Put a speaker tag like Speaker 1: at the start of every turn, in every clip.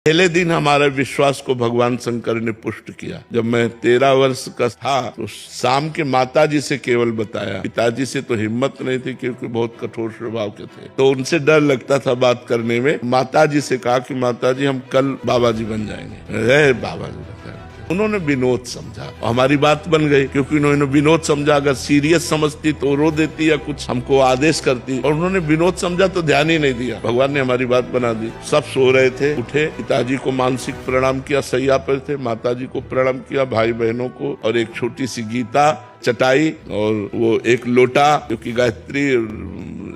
Speaker 1: पहले दिन हमारे विश्वास को भगवान शंकर ने पुष्ट किया। जब मैं 13 वर्ष का था तो शाम के माताजी से केवल बताया, पिताजी से तो हिम्मत नहीं थी क्योंकि बहुत कठोर स्वभाव के थे, तो उनसे डर लगता था बात करने में। माताजी से कहा कि माताजी हम कल बाबा जी बन जाएंगे। बाबा जी बताया, उन्होंने विनोद समझा, हमारी बात बन गई क्योंकि उन्होंने विनोद समझा। अगर सीरियस समझती तो रो देती या कुछ हमको आदेश करती, और उन्होंने विनोद समझा तो ध्यान ही नहीं दिया। भगवान ने हमारी बात बना दी। सब सो रहे थे, उठे, पिताजी को मानसिक प्रणाम किया, सैया पर थे, माताजी को प्रणाम किया, भाई बहनों को, और एक छोटी सी गीता, चटाई और वो एक लोटा, क्योंकि गायत्री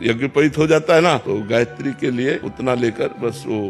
Speaker 1: यज्ञोपवीत हो जाता है ना, तो गायत्री के लिए उतना लेकर बस वो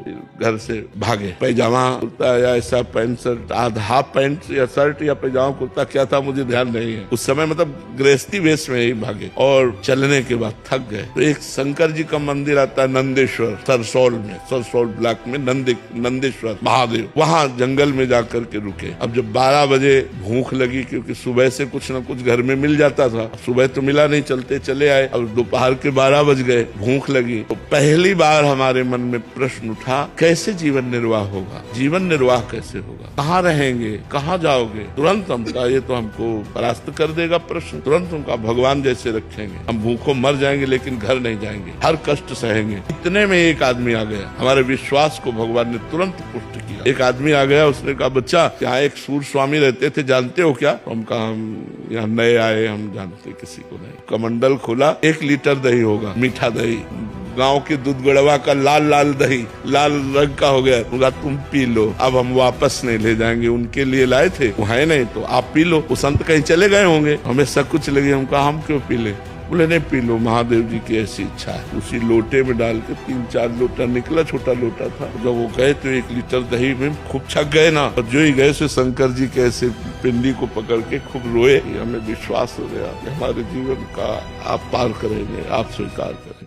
Speaker 1: घर से भागे। पैजामा कुर्ता या ऐसा पैंट शर्ट, हाफ पैंट या शर्ट या पैजामा कुर्ता क्या था मुझे ध्यान नहीं है उस समय, मतलब गृहस्थी वेश में ही भागे। और चलने के बाद थक गए तो एक शंकर जी का मंदिर आता है नंदेश्वर, सरसौल ब्लॉक में नंदेश्वर महादेव, वहाँ जंगल में जाकर के रुके। अब जब 12 बजे भूख लगी, क्योंकि सुबह से कुछ न कुछ घर में मिल जाता था, सुबह तो मिला नहीं, चलते चले आए। अब दोपहर के 12 बज गए, भूख लगी, तो पहली बार हमारे मन में प्रश्न उठा, कैसे जीवन निर्वाह होगा, जीवन निर्वाह कैसे होगा, कहाँ रहेंगे, कहाँ जाओगे। तुरंत हम कहा ये तो हमको परास्त कर देगा प्रश्न। तुरंत उनका भगवान जैसे रखेंगे, हम भूखों मर जाएंगे लेकिन घर नहीं जाएंगे, हर कष्ट सहेंगे। इतने में एक आदमी आ गया, हमारे विश्वास को भगवान ने तुरंत पुष्ट किया। एक आदमी आ गया, उसने कहा बच्चा यहाँ एक सूर स्वामी रहते थे, जानते हो क्या? तो हम कहा हम यहाँ नए आए, हम जानते किसी को नहीं। कमंडल खोला, 1 लीटर दही होगा, मीठा दही, गांव के दूध गड़वा का लाल दही, लाल रंग का हो गया। बोला तुम पी लो, अब हम वापस नहीं ले जाएंगे, उनके लिए लाए थे, वो है नहीं तो आप पी लो। वो संत कहीं चले गए होंगे, हमें सब कुछ लगे। हम कहा हम क्यों पी ले? बोले नहीं पी लो, महादेव जी की ऐसी इच्छा है। उसी लोटे में डाल के 3-4 लोटा निकला, छोटा लोटा था। जब वो गए तो 1 लीटर दही में खूब छक गए ना, और जो ही गए से शंकर जी के ऐसे पिंडी को पकड़ के खूब रोए। हमें विश्वास हो गया कि हमारे जीवन का आप पार करेंगे, आप स्वीकार करेंगे।